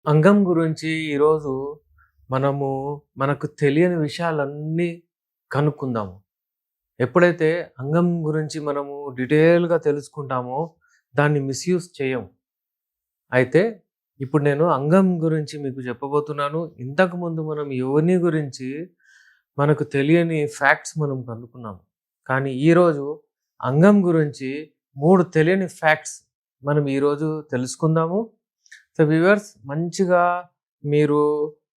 అంగం గురించి ఈరోజు మనము మనకు తెలియని విషయాలన్నీ కనుక్కుందాము. ఎప్పుడైతే అంగం గురించి మనము డీటెయిల్‌గా తెలుసుకుంటామో దాన్ని మిస్‌యూజ్ చేయము. అయితే ఇప్పుడు నేను అంగం గురించి మీకు చెప్పబోతున్నాను. ఇంతకుముందు మనం యోని గురించి మనకు తెలియని ఫ్యాక్ట్స్ మనం కనుక్కున్నాము. కానీ ఈరోజు అంగం గురించి 3 తెలియని ఫ్యాక్ట్స్ మనం ఈరోజు తెలుసుకుందాము. సో వ్యూవర్స్ మంచిగా మీరు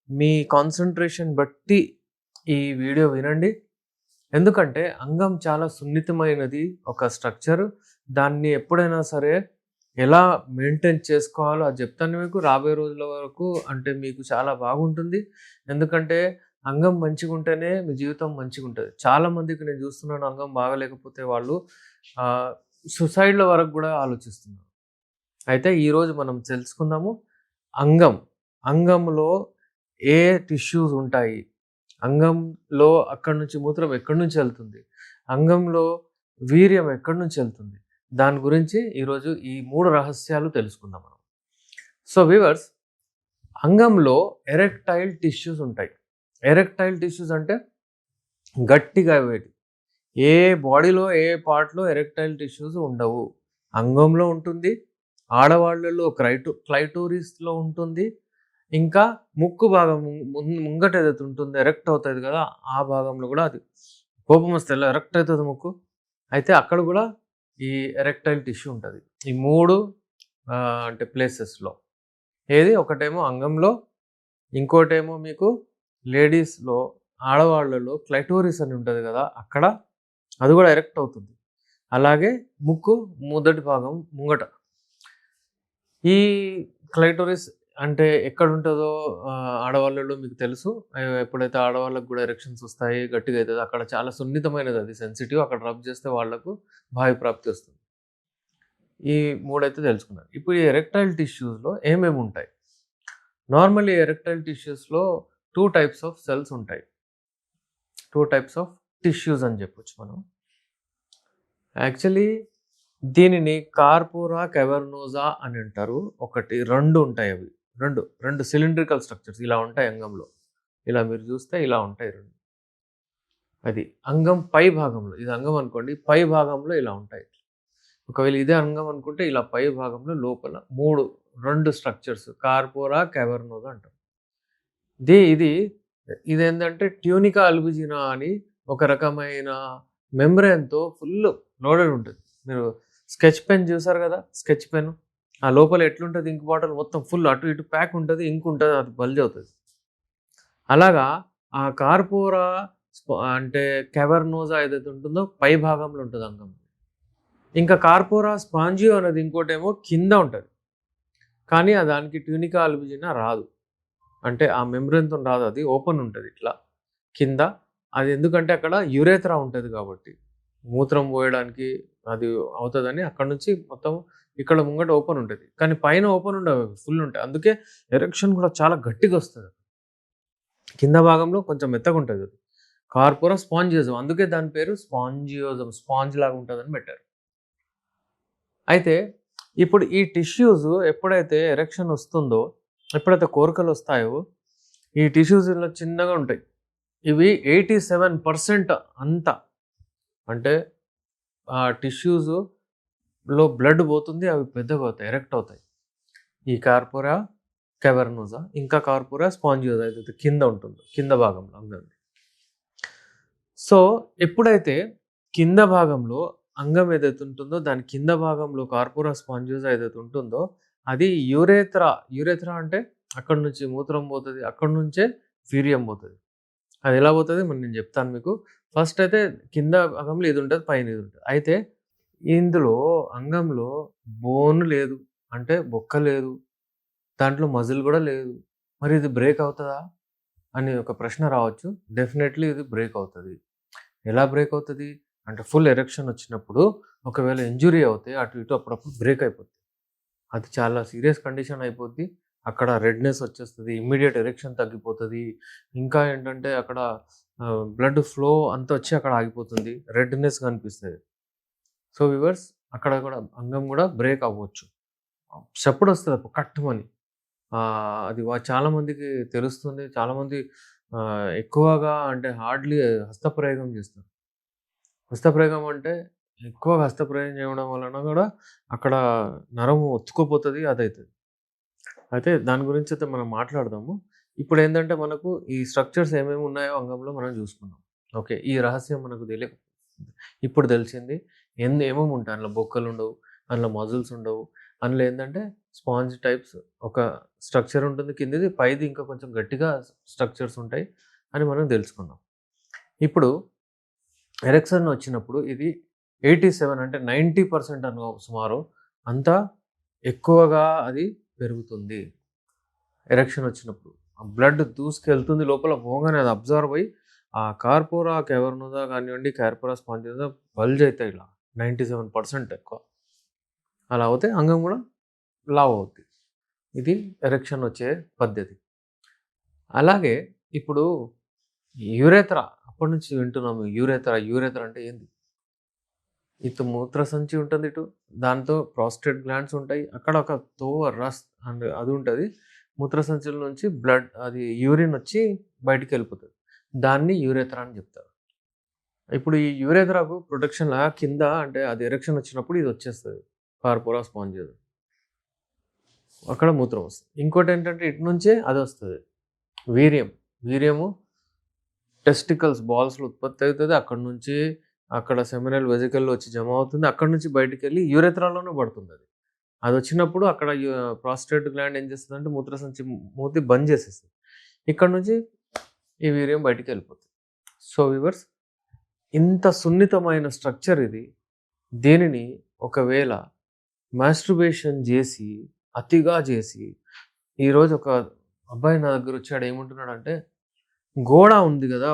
మీ కాన్సంట్రేషన్ బట్టి ఈ వీడియో వినండి. ఎందుకంటే అంగం చాలా సున్నితమైనది ఒక స్ట్రక్చర్. దాన్ని ఎప్పుడైనా సరే ఎలా మెయింటైన్ చేసుకోవాలో అది చెప్తాను మీకు. రాబోయే రోజుల వరకు అంటే మీకు చాలా బాగుంటుంది. ఎందుకంటే అంగం మంచిగుంటేనే మీ జీవితం మంచిగుంటది. చాలా మందికి నేను చూస్తున్నాను అంగం బాగాలేకపోతే వాళ్ళు సుసైడ్‌ల వరకు గూడా ఆలోచిస్తున్నారు. అయితే ఈరోజు మనం తెలుసుకుందాము అంగం. అంగంలో ఏ టిష్యూస్ ఉంటాయి? అంగంలో అక్కడి నుంచి మూత్రం ఎక్కడి నుంచి వెళ్తుంది? అంగంలో వీర్యం ఎక్కడి నుంచి వెళ్తుంది? దాని గురించి ఈరోజు ఈ 3 రహస్యాలు తెలుసుకుందాం మనం. సో వ్యూవర్స్ అంగంలో ఎరెక్టైల్ టిష్యూస్ ఉంటాయి. ఎరెక్టైల్ టిష్యూస్ అంటే గట్టిగా అయ్యేటి. ఏ బాడీలో ఏ పార్ట్‌లో ఎరెక్టైల్ టిష్యూస్ ఉండవు. అంగంలో ఉంటుంది. ఆడవాళ్ళలో క్లైటోరిస్‌లో ఉంటుంది. ఇంకా ముక్కు భాగం ముంగట ఏదైతే ఉంటుందో ఎరెక్ట్ అవుతది కదా! ఆ భాగంలో గూడా అది కోపం వస్తే ఎలా ఎరెక్ట్ అయితది ముక్కు. అయితే అక్కడ గూడా ఈ ఎరెక్టైల్ టిష్యూ ఉంటది. ఈ 3 అంటే ప్లేసెస్‌లో. ఏది ఒకటేమో అంగంలో, ఇంకోటేమో మీకు లేడీస్‌లో, ఆడవాళ్ళలో క్లైటోరిస్ అని ఉంటది గదా! అక్కడ అది గూడా ఎరెక్ట్ అవుతుంది. అలాగే ముక్కు మొదటి భాగం ముంగట. ఈ క్లైటోరిస్ అంటే ఎక్కడుంటదో ఆడవాళ్ళలో మీకు తెలుసు. ఎప్పుడైతే ఆడవాళ్ళకి గూడా ఎరెక్షన్స్ వస్తాయి, గట్టిగా అయితది. అక్కడ చాలా సున్నితమైనది అది సెన్సిటివ్. అక్కడ రబ్ చేస్తే వాళ్ళకు వాయు ప్రాప్తి వస్తుంది. ఈ 3 అయితే తెలుసుకున్నారు. ఇప్పుడు ఈ ఎరెక్టైల్ టిష్యూస్‌లో ఏమేమి ఉంటాయి? నార్మల్లీ ఎరెక్టైల్ టిష్యూస్‌లో 2 టైప్స్ ఆఫ్ సెల్స్ ఉంటాయి. 2 టైప్స్ ఆఫ్ టిష్యూస్ అని చెప్పొచ్చు మనం. యాక్చువల్లీ దీనిని కార్పోరా క్యావర్నోసా అని అంటారు. 2 ఉంటాయి అవి. 2 సిలిండ్రికల్ స్ట్రక్చర్స్ ఇలా ఉంటాయి అంగంలో. ఇలా మీరు చూస్తే ఇలా ఉంటాయి 2. అది అంగం పై భాగంలో ఇది అంగం అనుకోండి. పై భాగంలో ఇలా ఉంటాయి. ఒకవేళ ఇదే అంగం అనుకుంటే ఇలా పై భాగంలో లోపల 2 స్ట్రక్చర్స్ కార్పోరా క్యావర్నోసా అంటారు. ఇది ఇదేంటంటే ట్యూనికా అల్బుజినా అని ఒక రకమైన మెంబ్రేన్‌తో ఫుల్ లోడెడ్ ఉంటది. మీరు స్కెచ్ పెన్ చూసారు కదా! Sketch pen. ఆ లోపల ఎట్లుంటది ఇంక్ బాటిల్ మొత్తం ఫుల్ అటు ఇటు ప్యాక్ ఉంటది. ఇంక్ ఉంటది. అది బల్జ్ అవుతది. అలాగా ఆ కార్పోరా అంటే క్యావర్నోసా ఏదైతే ఉంటుందో పై భాగంలో ఉంటది అంగం. ఇంకా కార్పోరా స్పాంజియో అనేది ఇంకోటేమో కింద ఉంటది. కానీ దానికి ట్యూనికా అల్బుజినా రాదు. అంటే ఆ మెంబ్రేన్‌తోని రాదు అది ఓపెన్ ఉంటది ఇట్లా కింద. అది ఎందుకంటే అక్కడ యురేథ్రా ఉంటది కాబట్టి. మూత్రం పోయడానికి అది అవుతదని అక్కడి నుంచి మొత్తం ఇక్కడ ముంగట ఓపెన్ ఉంటది. కానీ పైన ఓపెన్ ఉండవు అవి ఫుల్ ఉంటాయి. అందుకే ఎరెక్షన్ కూడా చాలా గట్టిగొస్తది. కింద భాగంలో కొంచెం మెత్తగుంటది అది. కార్పోరా స్పాంజియోజం అందుకే దాని పేరు స్పాంజియోజం స్పాంజ్ లాగా ఉంటదని పెట్టారు. అయితే ఇప్పుడు ఈ టిష్యూస్ ఎప్పుడైతే ఎరెక్షన్ వస్తుందో, ఎప్పుడైతే కోరికలొస్తాయో ఈ టిష్యూస్ ఇలా చిన్నగా ఉంటాయి. ఇవి 87% అంతా అంటే ఆ టిష్యూస్‌లో బ్లడ్ పోతుంది. అవి పెద్దగవుతాయి. ఎరెక్ట్ అవుతాయి. ఈ కార్పోరా క్యావర్నోసా ఇంకా కార్పోరా స్పాంజియోసా ఏదైతే కింద ఉంటుందో కింద భాగంలో అంగంది. సో, ఎప్పుడైతే కింద భాగంలో అంగం ఏదైతే ఉంటుందో దాని కింద భాగంలో కార్పోరా స్పాంజియోసా ఏదైతే ఉంటుందో అది యురేథ్రా అంటే అక్కడి నుంచి మూత్రం పోతది. అక్కడి నుంచే వీర్యం పోతది. అది ఎలా పోతది మరి నేను చెప్తాను మీకు. ఫస్ట్ అయితే కింద భాగంలో ఇది ఉంటది. పైన ఇది ఉంటది. అయితే ఇందులో అంగంలో బోన్ లేదు. అంటే బొక్క లేదు. దాంట్లో మజిల్ గూడా లేదు. మరి ఇది బ్రేక్ అవుతదా? అని ఒక ప్రశ్న రావచ్చు. డెఫినైట్‌లీ ఇది బ్రేక్ అవుతది. ఎలా బ్రేక్ అవుతది? అంటే ఫుల్ ఎరెక్షన్ వచ్చినప్పుడు ఒకవేళ ఇంజ్యూరీ అవుతే అటు ఇటు అప్పుడప్పుడు బ్రేక్ అయిపోద్ది. అది చాలా సీరియస్ కండిషన్ అయిపోద్ది. అక్కడ రెడ్‌నెస్ వచ్చేస్తది. ఇమ్మీడియేట్ ఎరెక్షన్ తగ్గిపోతది. ఇంకా ఏంటంటే అక్కడ బ్లడ్ ఫ్లో అంతా వచ్చి అక్కడ ఆగిపోతుంది. రెడ్‌నెస్ కనిపిస్తది. సో వ్యూవర్స్ అక్కడ కూడా అంగం కూడా బ్రేక్ అవ్వచ్చు. చప్పుడొస్తది కట్టుమని. అది చాలా మందికి తెలుస్తుంది. చాలామంది ఎక్కువగా అంటే హార్డ్‌లీ హస్తప్రయోగం చేస్తారు. హస్తప్రయోగం అంటే ఎక్కువగా హస్తప్రయోగం చేయడం వలన గూడా అక్కడ నరము ఒత్తుకుపోతది. అదైతది. అయితే దాని గురించయితే మనం మాట్లాడదాము. ఇప్పుడేందంటే మనకు ఈ స్ట్రక్చర్స్ ఏమేమి ఉన్నాయో అంగంలో మనం జూసుకుందాం. ఓకే. ఈ రహస్యం మనకు ఇప్పుడు తెలిసింది. ఏమేమి ఉంటాయి అందులో బొక్కలుండవు, అందులో మజిల్స్ ఉండవు. అందులో ఏందంటే స్పాంజ్ టైప్స్ ఒక స్ట్రక్చర్ ఉంటుంది కిందది. పైది ఇంకా కొంచెం గట్టిగా స్ట్రక్చర్స్ ఉంటాయి అని మనం తెలుసుకున్నాం. ఇప్పుడు ఎరెక్షన్ వచ్చినప్పుడు ఇది 87 అంటే 90% సుమారు అంతా ఎక్కువగా అది పెరుగుతుంది. ఎరెక్షన్ వచ్చినప్పుడు. ఆ బ్లడ్ దూసుకెళ్తుంది లోపల పోగానే అది అబ్జార్బ్ అయ్యి ఆ కార్పోరా క్యావర్నోసా కానివ్వండి, కార్పోరా స్పాంజియోసా బల్జ్ అయితాయి ఇలా 97% ఎక్కువ. అలా అవుతే అంగం కూడా లావు అవుద్ది. ఇది ఎరెక్షన్ వచ్చే పద్ధతి. అలాగే ఇప్పుడు యురేత్రా అప్పటినుంచి వింటున్నాము. యురేత్రా అంటే ఏంది? ఇటు మూత్రసంచి ఉంటుంది ఇటు. దాంతో ప్రాస్టేట్ గ్లాండ్స్ ఉంటాయి. అక్కడ ఒక రస్ అండ్ అది ఉంటది. మూత్రసంచుల నుంచి బ్లడ్ అది యూరిన్ వచ్చి బయటికెళ్ళిపోతది. దాన్ని యురేత్రా అని చెప్తారు. ఇప్పుడు ఈ యురేత్రాకు ప్రొటెక్షన్‌లా కింద అంటే అది ఎరెక్షన్ వచ్చినప్పుడు ఇది వచ్చేస్తది. కార్పోరా స్పాంజియోసా. అక్కడ మూత్రం వస్తది. ఇంకోటేంటంటే ఇటు నుంచే అదొస్తది. వీర్యం. వీర్యము టెస్టికల్స్ బాల్స్‌లో ఉత్పత్తి అవుతది. అక్కడి నుంచి అక్కడ సెమినల్ వెసికల్‌లో వచ్చి జమ అవుతుంది. అక్కడి నుంచి బయటికెళ్ళి యురేత్రాలోనే పడుతుందది. అదొచ్చినప్పుడు అక్కడ ప్రాస్టేట్ గ్లాండ్ ఏం చేస్తదంటే మూత్రసంచి మూతి బంద్ చేసేస్తది. ఇక్కడ నుంచి ఈ వీర్యం బయటికెళ్ళిపోతుంది. సో వ్యూవర్స్ ఇంత సున్నితమైన స్ట్రక్చర్ ఇది. దీనిని ఒకవేళ మాస్టర్బేషన్ జేసి, అతిగా జేసి ఈరోజు ఒక అబ్బాయి నా దగ్గరొచ్చాడు ఏమంటున్నాడంటే గోడ ఉంది గదా!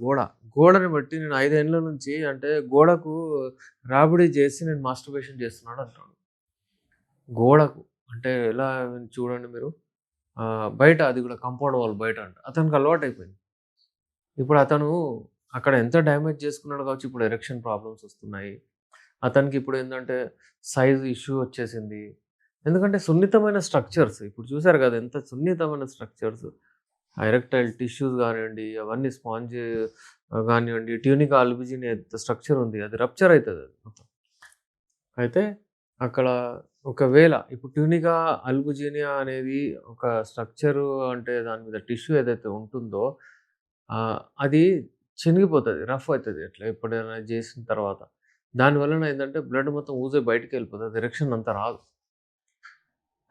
గోడ. గోడని బట్టి నేను 5 ఏండ్ల నుంచి అంటే గోడకు రాపిడి చేసి నేను మాస్టర్బేషన్ చేస్తున్నాను అంటాడు. గోడకు అంటే ఎలా చూడండి మీరు బయట అది గూడా కాంపౌండ్ వాల్ బయట అంట. అతనికి అలవాటయిపోయింది. ఇప్పుడు అతను అక్కడ ఎంత డ్యామేజ్ చేసుకున్నాడు కావచ్చు. ఇప్పుడు ఎరెక్షన్ ప్రాబ్లమ్స్ వస్తున్నాయి. అతనికి ఇప్పుడేందంటే సైజ్ ఇష్యూ వచ్చేసింది. ఎందుకంటే సున్నితమైన స్ట్రక్చర్స్ ఇప్పుడు చూసారు గదా! ఎంత సున్నితమైన స్ట్రక్చర్స్. ఎరెక్టైల్ టిష్యూస్ గానియండి, అవన్నీ స్పాంజ్ గానివ్వండి, ట్యూనికా అల్బుజినియా స్ట్రక్చర్ ఉంది. అది రప్చర్ అయితది అది మొత్తం. అయితే అక్కడ ఒకవేళ ఇప్పుడు ట్యూనికా అల్బుజినియా అనేది ఒక స్ట్రక్చరు అంటే దాని మీద టిష్యూ ఏదైతే ఉంటుందో అది చినిగిపోతది. రఫ్ అయితది ఎట్లా ఎప్పుడైనా చేసిన తర్వాత. దాని వలన ఏందంటే బ్లడ్ మొత్తం ఊజై బయటికెళ్ళిపోతది. ఎరెక్షన్ అంత రాదు.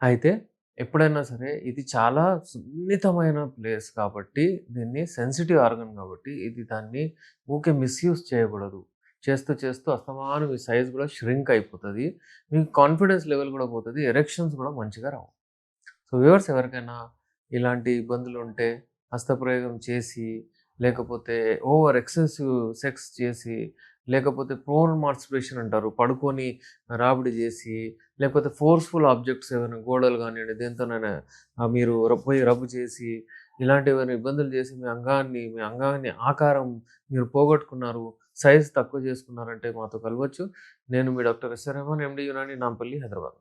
అయితే ఎప్పుడైనా సరే ఇది చాలా సున్నితమైన ప్లేస్ కాబట్టి, దీన్ని సెన్సిటివ్ ఆర్గాన్ కాబట్టి, దాన్ని ఊకే మిస్‌యూజ్ చేయకూడదు. చేస్తూ, చేస్తూ అస్తమానం ఈ సైజ్ గూడా ష్రింక్ అయిపోతది. మీకు కాన్ఫిడెన్స్ లెవెల్ గూడా పోతది. ఎరెక్షన్స్ గూడా మంచిగా రావు. సో, వ్యూవర్స్ ఎవరికైనా ఇలాంటి ఇబ్బందులుంటే హస్తప్రయోగం చేసి, లేకపోతే ఓవర్ ఎక్సెసివ్ సెక్స్ చేసి, లేకపోతే ప్రోన్ మాస్టర్బేషన్ అంటారు. పడుకొని రాబడి జేసి, లేకపోతే ఫోర్స్‌ఫుల్ ఆబ్జెక్ట్స్ ఏవైనా గోడలు గానియండి, దేనితోనైనా మీరు పోయి రబ్ చేసి, ఇలాంటివేమైనా ఇబ్బందులు చేసి మీ అంగాన్ని ఆకారం మీరు పోగొట్టుకున్నారు, సైజ్ తక్కువ చేసుకున్నారంటే మాతో కలవచ్చు. నేను మీ డాక్టర్ ఎస్.ఆర్. రెహమాన్, ఎండీ యునాని, నాంపల్లి, హైదరాబాద్.